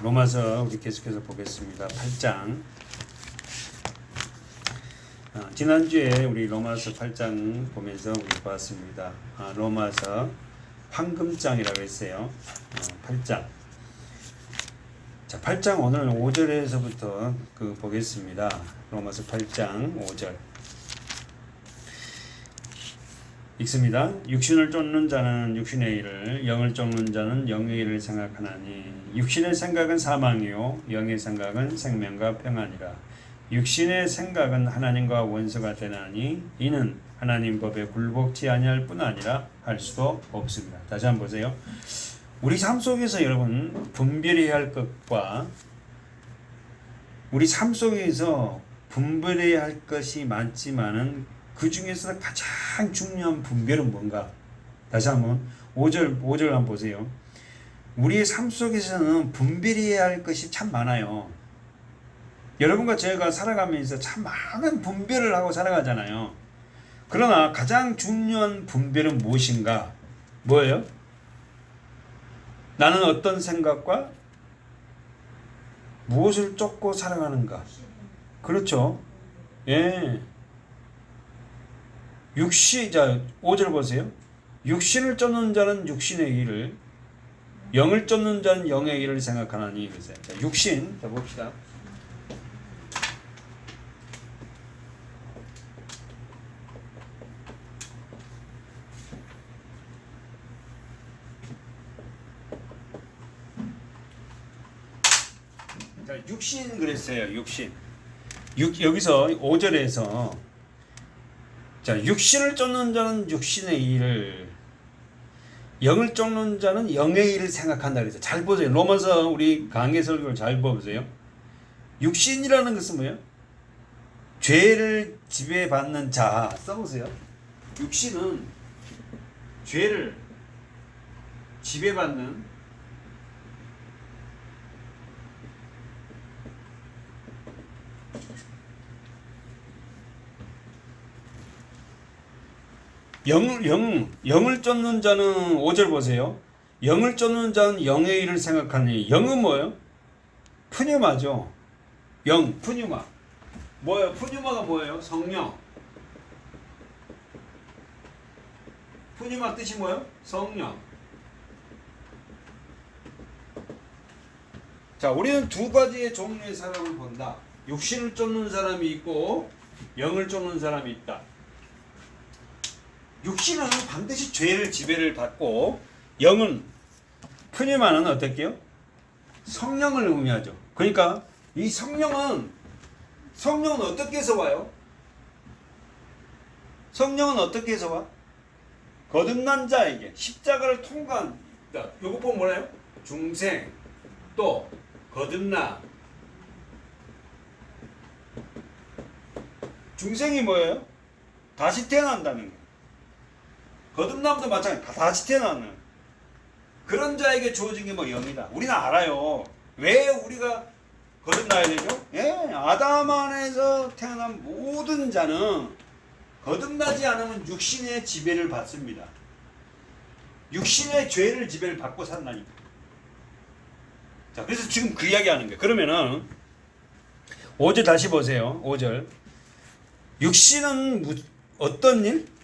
로마서 우리 계속해서 보겠습니다. 8장. 지난주에 우리 로마서 8장 보면서 우리 보았습니다. 로마서 황금장이라고 했어요. 8장. 자, 8장 오늘 5절에서부터 보겠습니다. 로마서 8장 5절. 읽습니다. 육신을 쫓는 자는 육신의 일을, 영을 쫓는 자는 영의 일을 생각하나니 육신의 생각은 사망이요 영의 생각은 생명과 평안이라. 육신의 생각은 하나님과 원수가 되나니 이는 하나님 법에 굴복지 아니할 뿐 아니라 할 수도 없습니다. 다시 한번 보세요. 우리 삶 속에서 여러분 분별해야 할 것과 우리 삶 속에서 분별해야 할 것이 많지만은 그 중에서 가장 중요한 분별은 뭔가? 다시 한번 5절 한번 보세요. 우리의 삶 속에서는 분별해야 할 것이 참 많아요. 여러분과 제가 살아가면서 참 많은 분별을 하고 살아가잖아요. 그러나 가장 중요한 분별은 무엇인가? 뭐예요? 나는 어떤 생각과 무엇을 쫓고 살아가는가? 그렇죠. 예. 자, 5절 보세요. 육신을 쫓는 자는 육신의 일을, 영을 쫓는 자는 영의 일을 생각하나니. 자, 육신, 자 봅시다. 자, 육신 그랬어요. 육신. 여기서 5절에서 자, 육신을 쫓는 자는 육신의 일을, 영을 쫓는 자는 영의 일을 생각한다 그랬어요. 잘 보세요. 로마서 우리 강해 설교를 잘 보세요. 육신이라는 것은 뭐예요? 죄를 지배받는 자. 써보세요. 육신은 죄를 지배받는 영을 쫓는 자는 5절 보세요. 영을 쫓는 자는 영의 일을 생각하니. 영은 뭐예요? 푸뉴마죠. 영, 푸뉴마. 뭐예요? 푸뉴마가 뭐예요? 성령. 푸뉴마 뜻이 뭐예요? 성령. 자, 우리는 두 가지의 종류의 사람을 본다. 육신을 쫓는 사람이 있고 영을 쫓는 사람이 있다. 육신은 반드시 죄를 지배를 받고, 영은 푸니마는 어떻게요? 성령을 의미하죠. 그러니까 이 성령은 어떻게 해서 와요? 성령은 어떻게 해서 와? 거듭난 자에게 십자가를 통과한, 요거 보면 뭐래요? 중생, 또 거듭나. 중생이 뭐예요? 다시 태어난다는 거예요. 거듭남도 마찬가지. 다시 태어나는 그런 자에게 주어진 게 뭐 영이다. 우리는 알아요. 왜 우리가 거듭나야 되죠? 예, 아담 안에서 태어난 모든 자는 거듭나지 않으면 육신의 지배를 받습니다. 육신의 죄를 지배를 받고 산다니까. 자, 그래서 지금 그 이야기 하는 거예요. 그러면은 5절 다시 보세요. 5절. 육신은 어떤 일?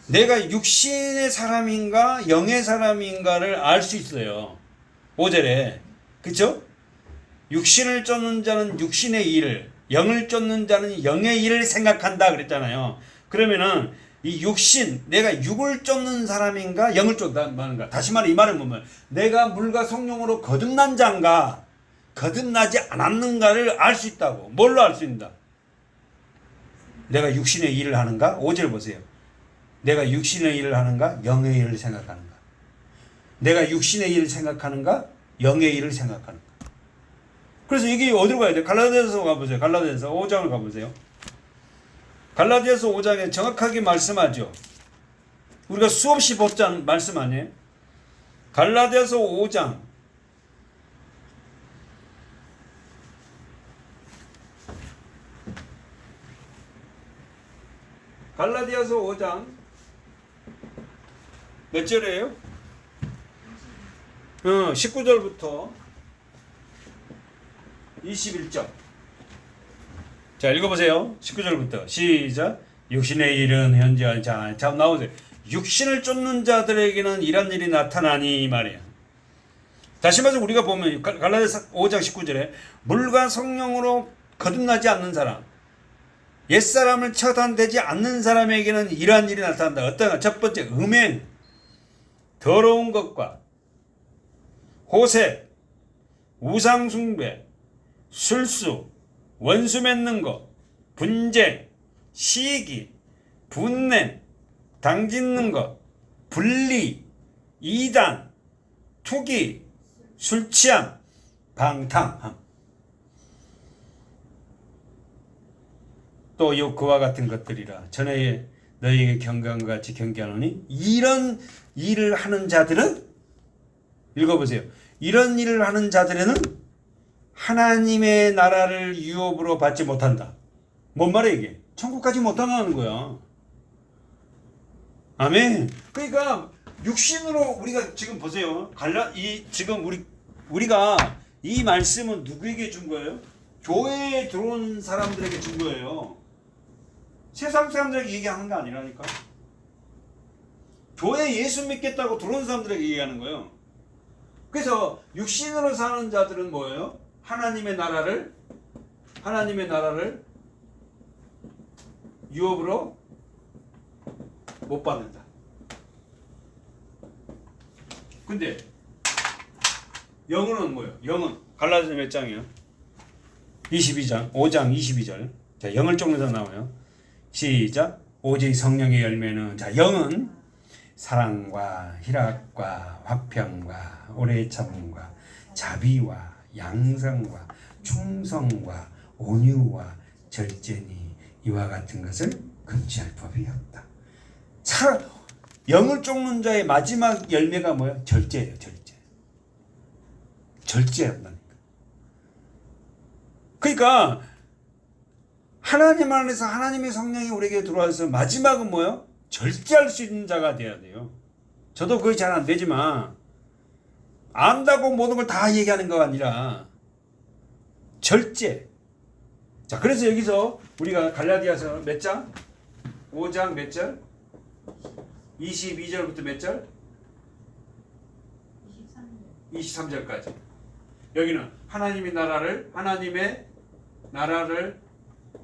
내가 육신의 사람인가 영의 사람인가를 알 수 있어요. 5절에. 그쵸? 육신을 쫓는 자는 육신의 일을, 영을 쫓는 자는 영의 일을 생각한다 그랬잖아요. 그러면은 이 육신, 내가 육을 쫓는 사람인가 영을 쫓는가. 다시 말해 이 말은 뭐면 내가 물과 성령으로 거듭난 자인가 거듭나지 않았는가를 알 수 있다고. 뭘로 알 수 있는가? 내가 육신의 일을 하는가? 5절 보세요. 내가 육신의 일을 하는가? 영의 일을 생각하는가? 내가 육신의 일을 생각하는가? 영의 일을 생각하는가? 그래서 이게 어디로 가야 돼? 갈라디아서 가보세요. 갈라디아서 5장을 가보세요. 갈라디아서 5장에 정확하게 말씀하죠. 우리가 수없이 복잡한 말씀 아니에요? 갈라디아서 5장. 갈라디아서 5장 몇 절이에요? 19절부터 21절. 자, 읽어보세요. 19절부터 시작. 육신의 일은 현재 자 나오세요. 육신을 쫓는 자들에게는 이런 일이 나타나니 말이야. 다시 말해서 우리가 보면 갈라디아서 5장 19절에 물과 성령으로 거듭나지 않는 사람, 옛사람을 처단되지 않는 사람에게는 이러한 일이 나타난다. 어떤 첫 번째 음행, 더러운 것과 호색, 우상숭배, 술수, 원수 맺는 것, 분쟁, 시기, 분냄, 당짓는 것, 분리, 이단, 투기, 술취함, 방탕함. 또 요 그와 같은 것들이라 전에 너희에게 경계함과 같이 경계하노니 이런 일을 하는 자들은 읽어보세요. 이런 일을 하는 자들에는 하나님의 나라를 유업으로 받지 못한다. 뭔 말이야 이게? 천국까지 못 당하는 거야. 아멘. 그러니까 육신으로 우리가 지금 보세요. 지금 우리가 이 말씀은 누구에게 준 거예요? 교회에 들어온 사람들에게 준 거예요. 세상 사람들에게 얘기하는 거 아니라니까. 교회에 예수 믿겠다고 들어온 사람들에게 얘기하는 거예요. 그래서 육신으로 사는 자들은 뭐예요? 하나님의 나라를 유업으로 못 받는다. 근데 영은 뭐예요? 영은 갈라디아서 몇 장이에요? 22장 5장 22절. 자, 영을 쫓는 자 나와요. 시작. 오직 성령의 열매는 자 영은 사랑과 희락과 화평과 오래 참음과 자비와 양성과 충성과 온유와 절제니 이와 같은 것을 금지할 법이 없다. 영을 쫓는 자의 마지막 열매가 뭐야? 절제예요. 절제한다니까. 그러니까 하나님 안에서 하나님의 성령이 우리에게 들어와서 마지막은 뭐예요? 절제할 수 있는 자가 돼야 돼요. 저도 그게 잘 안 되지만 안다고 모든 걸 다 얘기하는 거 아니라 절제. 자, 그래서 여기서 우리가 갈라디아서 몇 장? 5장 몇 절? 22절부터 몇 절? 23절까지. 여기는 하나님의 나라를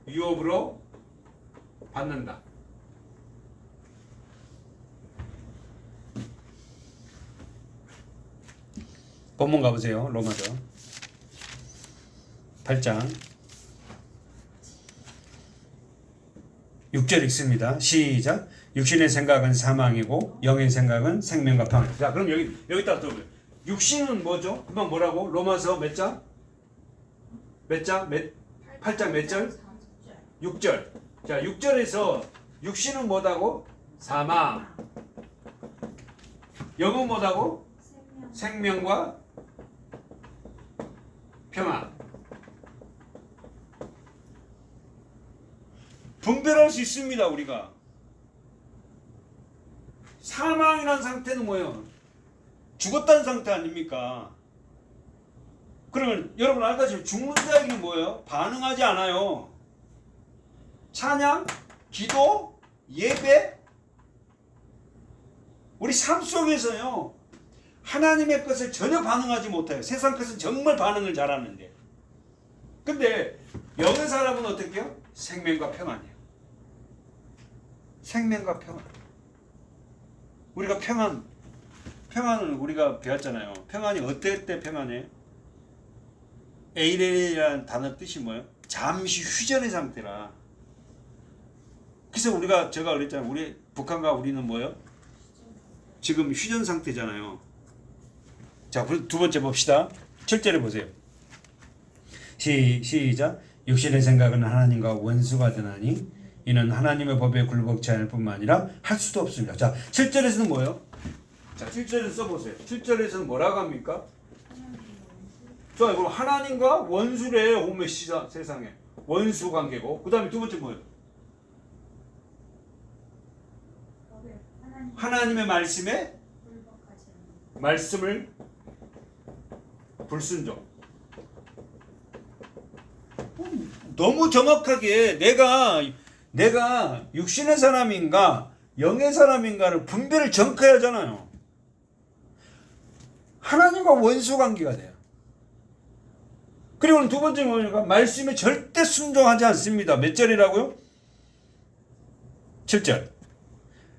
유업으로 받는다. 본문 가보세요. 로마서 8장 6절 읽습니다. 시작. 육신의 생각은 사망이고 영의 생각은 생명과 평안. 자, 그럼 여기다 또 육신은 뭐죠? 금방 뭐라고? 로마서 몇 장? 8장 몇 절? 6절. 자, 6절에서 육신은 뭐다고? 사망. 영은 뭐다고? 생명과 평안. 분별할 수 있습니다. 우리가 사망이라는 상태는 뭐예요? 죽었다는 상태 아닙니까? 그러면 여러분 알다시피 죽는 자에게는 뭐예요? 반응하지 않아요. 찬양, 기도, 예배, 우리 삶 속에서요 하나님의 것을 전혀 반응하지 못해요. 세상 것은 정말 반응을 잘하는데. 근데 영의 사람은 어떻게 해요? 생명과 평안이에요. 생명과 평안. 우리가 평안을 우리가 배웠잖아요. 평안이 어떨 때 평안해? 에이레라는 단어 뜻이 뭐예요? 잠시 휴전의 상태라. 그래서 제가 그랬잖아요. 우리 북한과 우리는 뭐예요? 지금 휴전 상태잖아요. 자, 두 번째 봅시다. 7절에 보세요. 시작. 육신의 생각은 하나님과 원수가 되나니 이는 하나님의 법에 굴복치 않을 뿐만 아니라 할 수도 없습니다. 자, 7절에서는 뭐예요? 자, 7절에서 써보세요. 7절에서는 뭐라고 합니까? 자, 그럼 하나님과 원수래요. 오메 세상에. 원수 관계고. 그 다음에 두 번째 뭐예요? 하나님의 말씀을 불순종. 너무 정확하게 내가 육신의 사람인가 영의 사람인가를 분별을 정확하게 하잖아요. 하나님과 원수 관계가 돼요. 그리고 두 번째 뭐니까 말씀에 절대 순종하지 않습니다. 몇 절이라고요? 7절.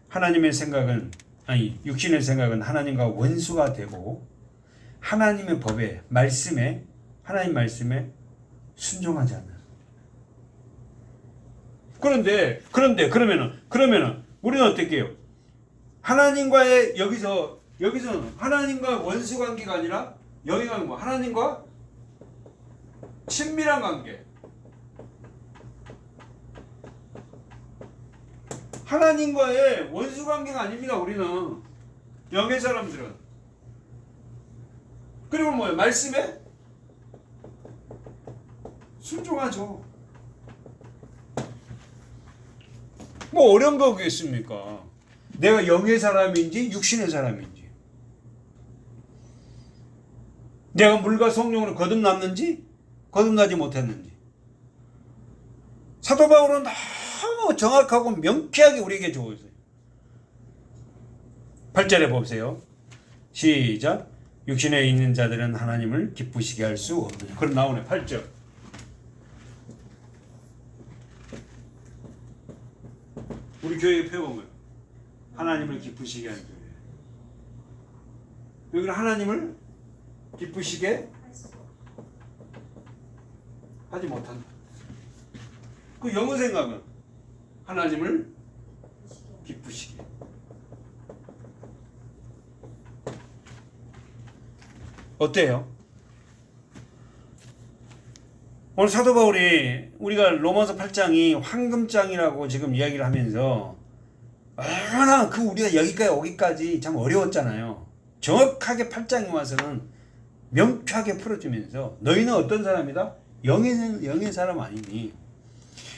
하나님의 생각은 육신의 생각은 하나님과 원수가 되고 하나님의 법에 말씀에 하나님 말씀에 순종하지 않아요. 그런데 그러면은 우리는 어떻게 해요? 하나님과의 여기서는 하나님과 원수 관계가 아니라 여기가 뭐 하나님과 친밀한 관계. 하나님과의 원수 관계가 아닙니다. 우리는 영의 사람들은. 그리고 뭐예요? 말씀에 순종하죠. 뭐 어려운 거겠습니까? 내가 영의 사람인지 육신의 사람인지, 내가 물과 성령으로 거듭났는지 거듭나지 못했는지. 사도 바울은 너무 정확하고 명쾌하게 우리에게 주고 있어요. 8절에 보세요. 시작. 육신에 있는 자들은 하나님을 기쁘시게 할 수 없느냐. 그럼 나오네. 8절. 우리 교회에 펴보면 하나님을 기쁘시게 하는 교회. 여기는 하나님을 기쁘시게 하지 못한다. 그 영어 생각은 하나님을 기쁘시게. 어때요? 오늘 사도 바울이 우리가 로마서 8장이 황금장이라고 지금 이야기를 하면서 얼마나 우리가 여기까지 오기까지 참 어려웠잖아요. 정확하게 8장에 와서는 명쾌하게 풀어주면서 너희는 어떤 사람이다? 영의 사람 아니니.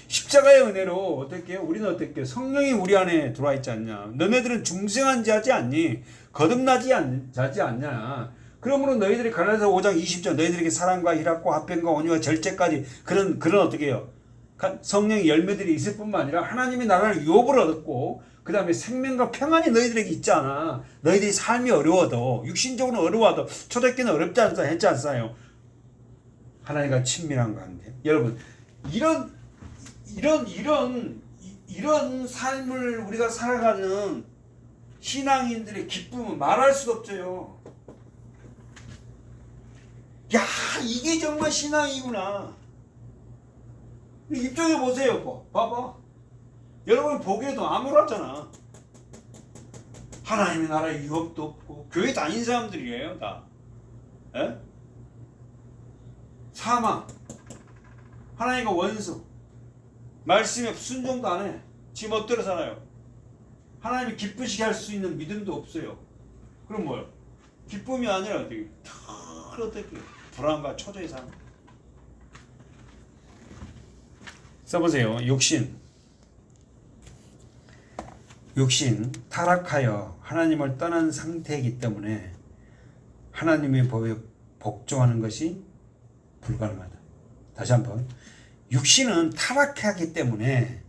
십자가의 은혜로 어떻게 해요? 우리는 어떻게 해요? 성령이 우리 안에 들어와 있지 않냐? 너네들은 중생한 자지 않니? 거듭나지 않냐? 그러므로 너희들이 갈라디아서 5장 20절 너희들에게 사랑과 희락과 화평과 온유와 절제까지 그런 어떻게 해요? 성령의 열매들이 있을 뿐만 아니라 하나님의 나라를 유업을 얻었고 그 다음에 생명과 평안이 너희들에게 있지 않아. 너희들이 삶이 어려워도 육신적으로 어려워도 초대교회는 어렵지 않다 했지 않아요? 하나님과 친밀한 관계. 여러분 이런 삶을 우리가 살아가는 신앙인들의 기쁨은 말할 수도 없어요. 야, 이게 정말 신앙이구나. 입장해 보세요. 봐봐. 여러분 보기에도 아무렇잖아. 하나님의 나라에 유업도 없고 교회 다닌 사람들이에요 다. 에? 사망, 하나님과 원수, 말씀에 순종도 안 해. 지 멋대로 살아요. 하나님이 기쁘시게 할 수 있는 믿음도 없어요. 그럼 뭐요? 기쁨이 아니라 어떻게 불안과 초조의 삶. 써보세요. 육신 타락하여 하나님을 떠난 상태이기 때문에 하나님의 법에 복종하는 것이 불가능하다. 다시 한번. 육신은 타락하기 때문에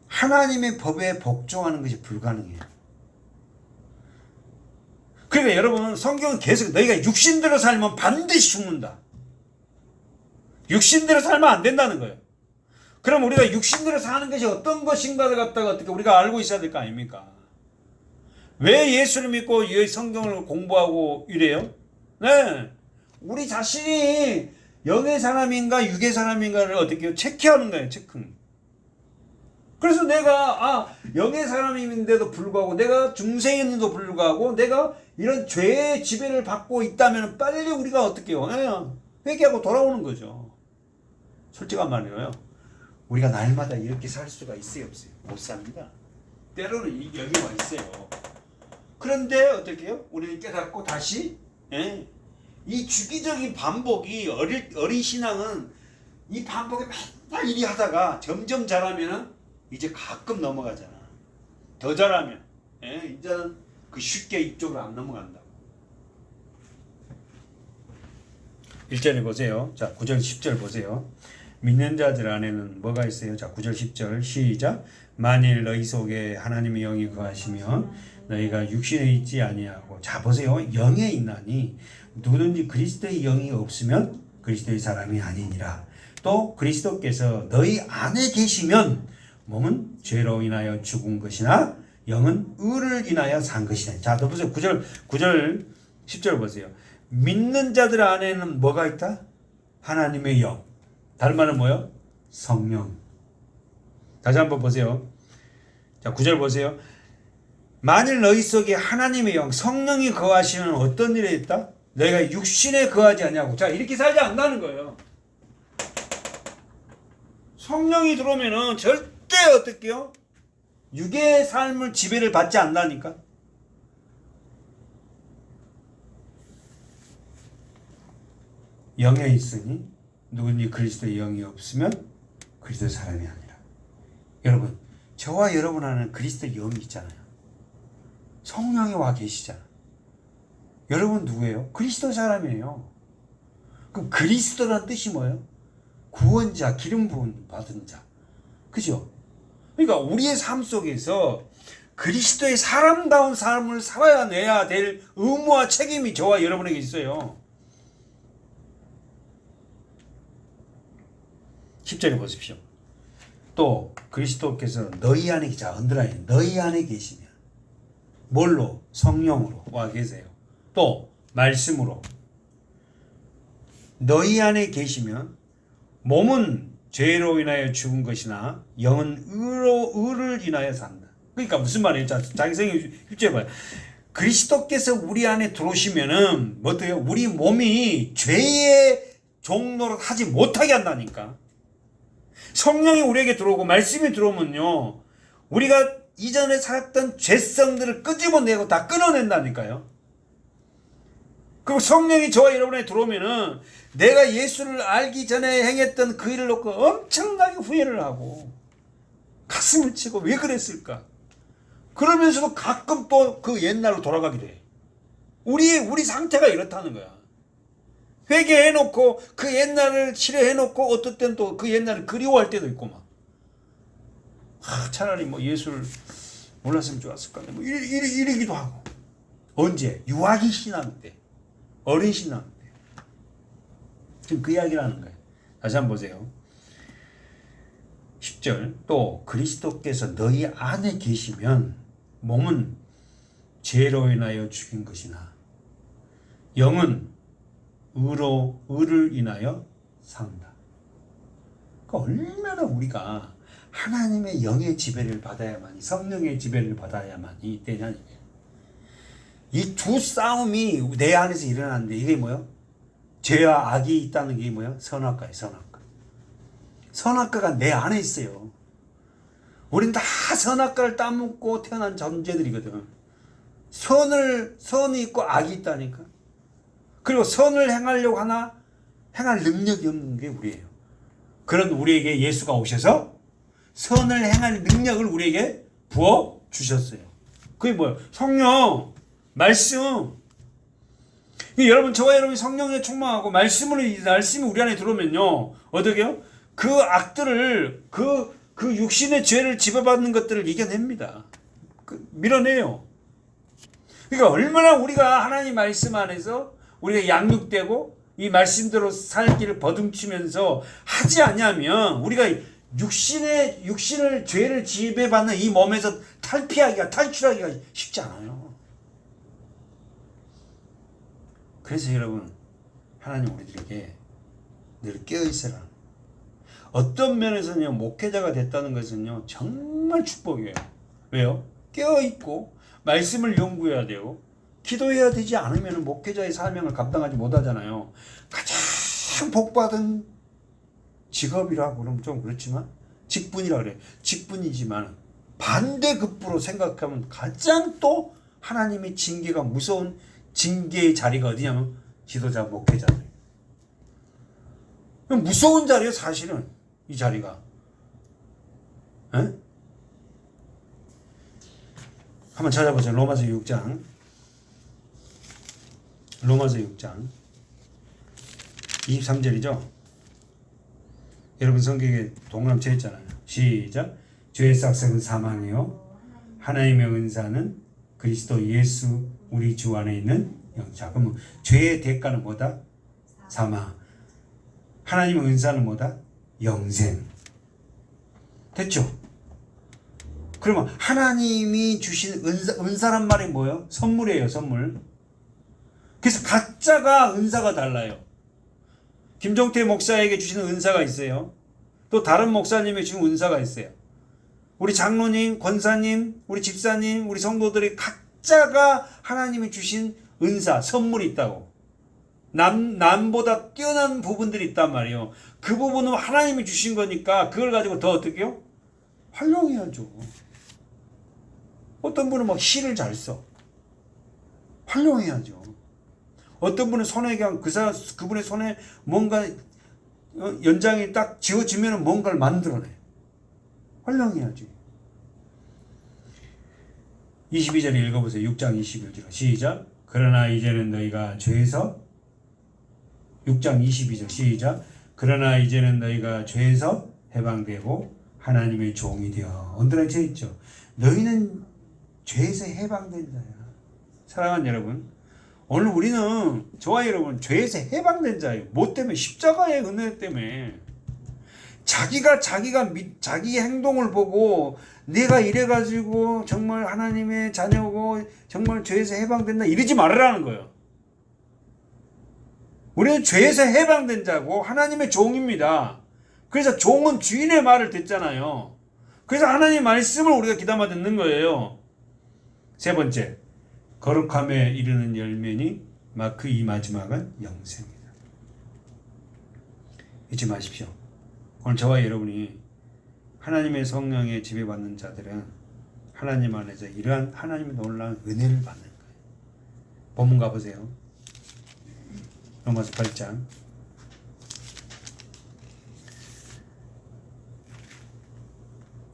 하나님의 법에 복종하는 것이 불가능해요. 그러니까 여러분 성경은 계속 너희가 육신대로 살면 반드시 죽는다. 육신대로 살면 안 된다는 거예요. 그럼 우리가 육신대로 사는 것이 어떤 것인가를 갖다가 어떻게 우리가 알고 있어야 될 거 아닙니까? 왜 예수를 믿고 이 성경을 공부하고 이래요? 네, 우리 자신이 영의 사람인가 육의 사람인가를 어떻게 체크하는 거예요. 체크. 그래서 내가 영의 사람인데도 불구하고 내가 중생인데도 불구하고 내가 이런 죄의 지배를 받고 있다면 빨리 우리가 어떻게 해요? 회개하고 돌아오는 거죠. 솔직한 말이에요. 우리가 날마다 이렇게 살 수가 있어요, 없어요? 못 삽니다. 때로는 여기 와 있어요. 그런데 어떻게 해요? 우리는 깨닫고 다시 이 주기적인 반복이 어린 신앙은 이 반복에 맨날 일이 하다가 점점 잘하면은 이제 가끔 넘어가잖아. 더 잘하면 이제는 그 쉽게 이쪽으로 안 넘어간다고. 1절에 보세요. 자, 9절 10절 보세요. 믿는 자들 안에는 뭐가 있어요? 자, 9절 10절 시작. 만일 너희 속에 하나님의 영이 거하시면 너희가 육신에 있지 아니하고. 자, 보세요. 영에 있나니 누구든지 그리스도의 영이 없으면 그리스도의 사람이 아니니라. 또 그리스도께서 너희 안에 계시면 몸은 죄로 인하여 죽은 것이나 영은 의를 인하여 산 것이다. 자, 더 보세요. 9절 10절 보세요. 믿는 자들 안에는 뭐가 있다? 하나님의 영. 다른 말은 뭐요? 성령. 다시 한번 보세요. 자, 9절 보세요. 만일 너희 속에 하나님의 영, 성령이 거하시면 어떤 일이 있다? 너희가 육신에 거하지 않냐고. 자, 이렇게 살지 않는다는 거예요. 성령이 들어오면은 절대 어떻게요? 육의 삶을 지배를 받지 않는다니까. 영에 있으니 누구니 그리스도의 영이 없으면 그리스도의 사람이 아니라. 여러분, 저와 여러분 안에는 그리스도의 영이 있잖아요. 성령이 와 계시잖아. 여러분 누구예요? 그리스도 사람이에요. 그럼 그리스도란 뜻이 뭐예요? 구원자, 기름 부음 받은 자. 그죠? 그러니까 우리의 삶 속에서 그리스도의 사람다운 삶을 살아내야 될 의무와 책임이 저와 여러분에게 있어요. 10절에 보십시오. 또 그리스도께서 너희 안에, 자, 언더라인, 너희 안에 계시면 뭘로? 성령으로 와 계세요. 또 말씀으로. 너희 안에 계시면 몸은 죄로 인하여 죽은 것이나 영은 의를 인하여 산다. 그러니까 무슨 말이에요? 자, 자기 생각 10절 봐요. 그리스도께서 우리 안에 들어오시면은 뭐 어때요? 우리 몸이 죄의 종노릇 하지 못하게 한다니까. 성령이 우리에게 들어오고 말씀이 들어오면요, 우리가 이전에 살았던 죄성들을 끄집어내고 다 끊어낸다니까요. 그리고 성령이 저와 여러분에 들어오면은 내가 예수를 알기 전에 행했던 그 일을 놓고 엄청나게 후회를 하고 가슴을 치고 왜 그랬을까? 그러면서도 가끔 또 그 옛날로 돌아가기도 해. 우리 상태가 이렇다는 거야. 회개해놓고 그 옛날을 치료해놓고 어떨 땐 또 그 옛날을 그리워할 때도 있고 막. 차라리 뭐 예수를 몰랐으면 좋았을까. 뭐 이러기도 하고. 언제? 유아기 신앙 때. 어린 신앙 때. 지금 그 이야기를 하는 거예요. 다시 한번 보세요. 10절. 또 그리스도께서 너희 안에 계시면 몸은 죄로 인하여 죽인 것이나 영은 의를 인하여 산다. 그러니까 얼마나 우리가 하나님의 영의 지배를 받아야만이, 성령의 지배를 받아야만이 되냐. 이 두 싸움이 내 안에서 일어나는데 이게 뭐예요? 죄와 악이 있다는 게 뭐예요? 선악과예요. 선악과. 선악과가 내 안에 있어요. 우린 다 선악과를 따먹고 태어난 존재들이거든. 선이 있고 악이 있다니까. 그리고 선을 행하려고 하나 행할 능력이 없는 게 우리예요. 그런 우리에게 예수가 오셔서 선을 행할 능력을 우리에게 부어 주셨어요. 그게 뭐예요? 성령, 말씀. 여러분, 저와 여러분이 성령에 충만하고 말씀이 우리 안에 들어오면요, 어떻게요? 그 악들을, 그 육신의 죄를 지배받는 것들을 이겨냅니다. 밀어내요. 그러니까 얼마나 우리가 하나님 말씀 안에서 우리가 양육되고 이 말씀대로 살기를 버둥치면서 하지 않냐면 우리가 육신을 죄를 지배받는 이 몸에서 탈출하기가 쉽지 않아요. 그래서 여러분, 하나님 우리들에게 늘 깨어있으라. 어떤 면에서는요, 목회자가 됐다는 것은요, 정말 축복이에요. 왜요? 깨어있고 말씀을 연구해야 되고 기도해야 되지 않으면 목회자의 사명을 감당하지 못하잖아요. 가장 복받은 직업이라고 그러면 좀 그렇지만, 직분이라 그래. 직분이지만 반대급부로 생각하면 가장 또 하나님의 징계가 무서운 징계의 자리가 어디냐면 지도자, 목회자들. 무서운 자리예요, 사실은. 이 자리가. 에? 한번 찾아보세요. 로마서 6장. 로마서 6장. 23절이죠. 여러분 성경에 동그라미 있잖아요. 시작. 죄의 삭삭은 사망이요 하나님의 은사는 그리스도 예수 우리 주 안에 있는 영자. 그러면 죄의 대가는 뭐다? 사망. 하나님의 은사는 뭐다? 영생. 됐죠? 그러면 하나님이 주신 은사란 말이 뭐예요? 선물이에요, 선물. 그래서 각자가 은사가 달라요. 김종태 목사에게 주시는 은사가 있어요. 또 다른 목사님에게 주신 은사가 있어요. 우리 장로님, 권사님, 우리 집사님, 우리 성도들이 각자가 하나님이 주신 은사, 선물이 있다고. 남보다 뛰어난 부분들이 있단 말이에요. 그 부분은 하나님이 주신 거니까 그걸 가지고 더 어떻게 해요? 활용해야죠. 어떤 분은 막 시를 잘 써. 활용해야죠. 어떤 분은 손에 그냥 그분의 손에 뭔가 연장이 딱 지워지면 뭔가를 만들어내. 활용해야지. 22절 읽어보세요. 6장 21절 시작. 그러나 이제는 너희가 죄에서 6장 22절 시작. 그러나 이제는 너희가 죄에서 해방되고 하나님의 종이 되어 언더라인 있죠. 너희는 죄에서 해방된 자야. 사랑하는 여러분, 오늘 우리는 저와 여러분 죄에서 해방된 자예요. 뭐 때문에? 십자가의 은혜 때문에. 자기가 자기 행동을 보고 내가 이래가지고 정말 하나님의 자녀고 정말 죄에서 해방된다 이러지 말으라는 거예요. 우리는 죄에서 해방된 자고 하나님의 종입니다. 그래서 종은 주인의 말을 듣잖아요. 그래서 하나님의 말씀을 우리가 귀담아 듣는 거예요. 세 번째, 거룩함에 이르는 열매니 마크 이 마지막은 영생이다. 잊지 마십시오. 오늘 저와 여러분이 하나님의 성령에 지배받는 자들은 하나님 안에서 이러한 하나님의 놀라운 은혜를 받는 거예요. 본문 가보세요. 로마서 8장.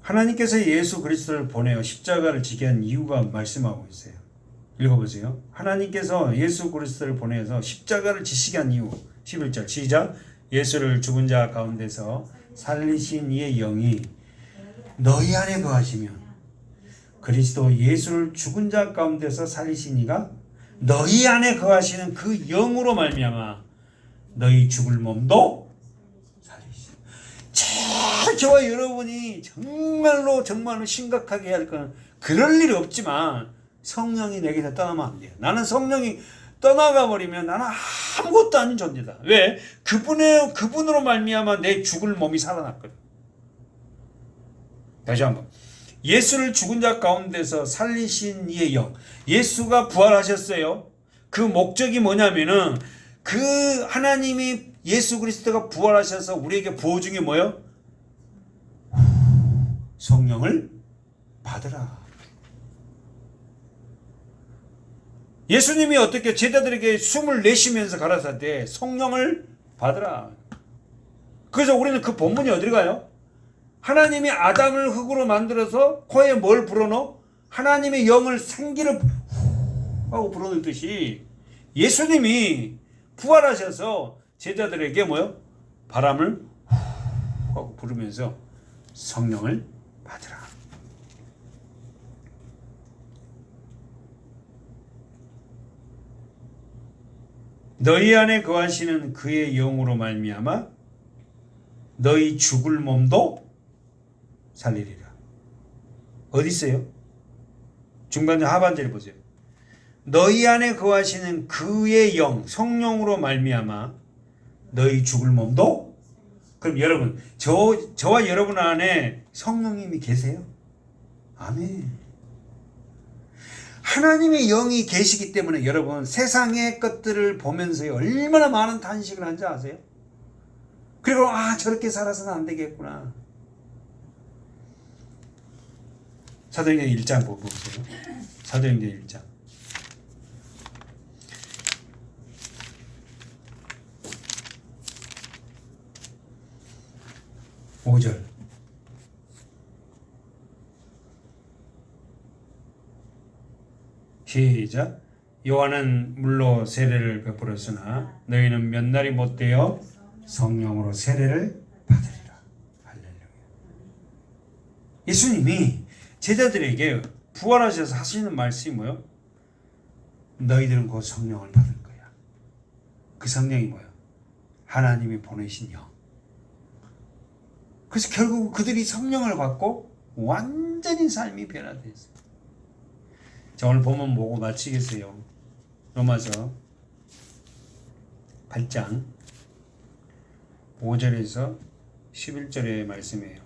하나님께서 예수 그리스도를 보내어 십자가를 지게 한 이유가 말씀하고 있어요. 읽어보세요. 하나님께서 예수 그리스도를 보내서 십자가를 지시게 한 이유. 11절 시작. 예수를 죽은 자 가운데서 살리신 이의 영이 너희 안에 거하시면 그리스도 예수를 죽은 자 가운데서 살리신 이가 너희 안에 거하시는 그 영으로 말미암아 너희 죽을 몸도 살리시오. 저와 여러분이 정말로 심각하게 해야 할 건 그럴 일이 없지만 성령이 내게서 떠나면 안 돼요. 나는 성령이 떠나가 버리면 나는 아무것도 아닌 존재다. 왜? 그분으로 말미암아 내 죽을 몸이 살아났거든. 다시 한번. 예수를 죽은 자 가운데서 살리신 이의 영. 예수가 부활하셨어요. 그 목적이 뭐냐면은 그 하나님이 예수 그리스도가 부활하셔서 우리에게 부어 준 게 뭐예요? 성령을 받으라. 예수님이 어떻게 제자들에게 숨을 내쉬면서 가라사대 성령을 받으라. 그래서 우리는 그 본문이 어디로 가요? 하나님이 아담을 흙으로 만들어서 코에 뭘 불어넣어? 하나님의 영을 생기를 하고 불어넣듯이 예수님이 부활하셔서 제자들에게 뭐요? 바람을 하고 부르면서 성령을 받으라. 너희 안에 거하시는 그의 영으로 말미암아 너희 죽을 몸도 살리리라. 어디 있어요? 중간에 하반절에 보세요. 너희 안에 거하시는 그의 영, 성령으로 말미암아 너희 죽을 몸도. 그럼 여러분, 저와 여러분 안에 성령님이 계세요? 아멘. 하나님의 영이 계시기 때문에 여러분 세상의 것들을 보면서 얼마나 많은 탄식을 한지 아세요? 그리고 저렇게 살아서는 안 되겠구나. 사도행전 1장 보세요. 사도행전 1장. (5절) 시작. 요한은 물로 세례를 베풀었으나 너희는 몇 날이 못되어 성령으로 세례를 받으리라. 할렐루야. 예수님이 제자들에게 부활하셔서 하시는 말씀이 뭐예요? 너희들은 곧 성령을 받을 거야. 그 성령이 뭐예요? 하나님이 보내신 영. 그래서 결국 그들이 성령을 받고 완전히 삶이 변화됐어요. 자, 오늘 본문 보고 마치겠어요. 로마서 8장 5절에서 11절의 말씀이에요.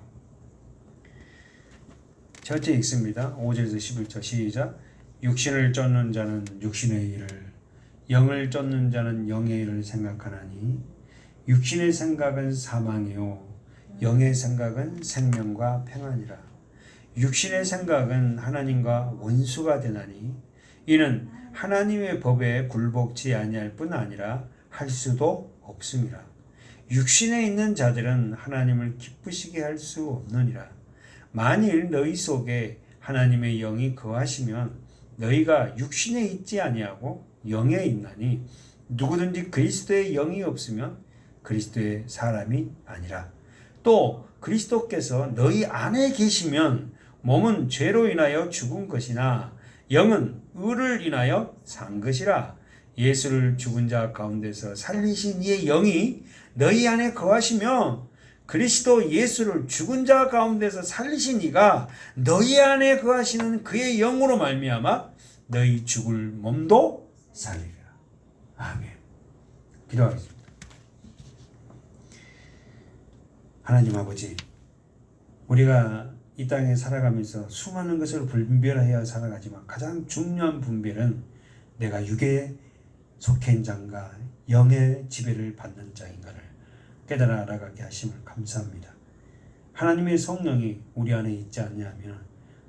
첫째 읽습니다. 5절에서 11절 시작. 육신을 쫓는 자는 육신의 일을, 영을 쫓는 자는 영의 일을 생각하나니 육신의 생각은 사망이요 영의 생각은 생명과 평안이라. 육신의 생각은 하나님과 원수가 되나니 이는 하나님의 법에 굴복치 아니할 뿐 아니라 할 수도 없음이라. 육신에 있는 자들은 하나님을 기쁘시게 할 수 없느니라. 만일 너희 속에 하나님의 영이 거하시면 너희가 육신에 있지 아니하고 영에 있나니 누구든지 그리스도의 영이 없으면 그리스도의 사람이 아니라. 또 그리스도께서 너희 안에 계시면 몸은 죄로 인하여 죽은 것이나 영은 의를 인하여 산 것이라. 예수를 죽은 자 가운데서 살리신 이의 영이 너희 안에 거하시며 그리스도 예수를 죽은 자 가운데서 살리신 이가 너희 안에 거하시는 그의 영으로 말미암아 너희 죽을 몸도 살리리라. 아멘. 기도하겠습니다. 하나님 아버지, 우리가 이 땅에 살아가면서 수많은 것을 분별해야 살아가지만 가장 중요한 분별은 내가 육에 속해 있는 자인가 영의 지배를 받는 자인가를 깨달아 알아가게 하심을 감사합니다. 하나님의 성령이 우리 안에 있지 않냐면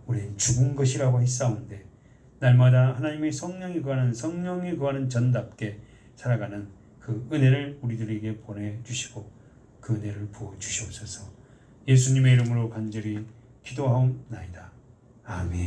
우리는 죽은 것이라고 했사온데 날마다 하나님의 성령이 거하는 전답게 살아가는 그 은혜를 우리들에게 보내주시고 그 은혜를 부어주시옵소서. 예수님의 이름으로 간절히 기도하옵나이다. 아멘.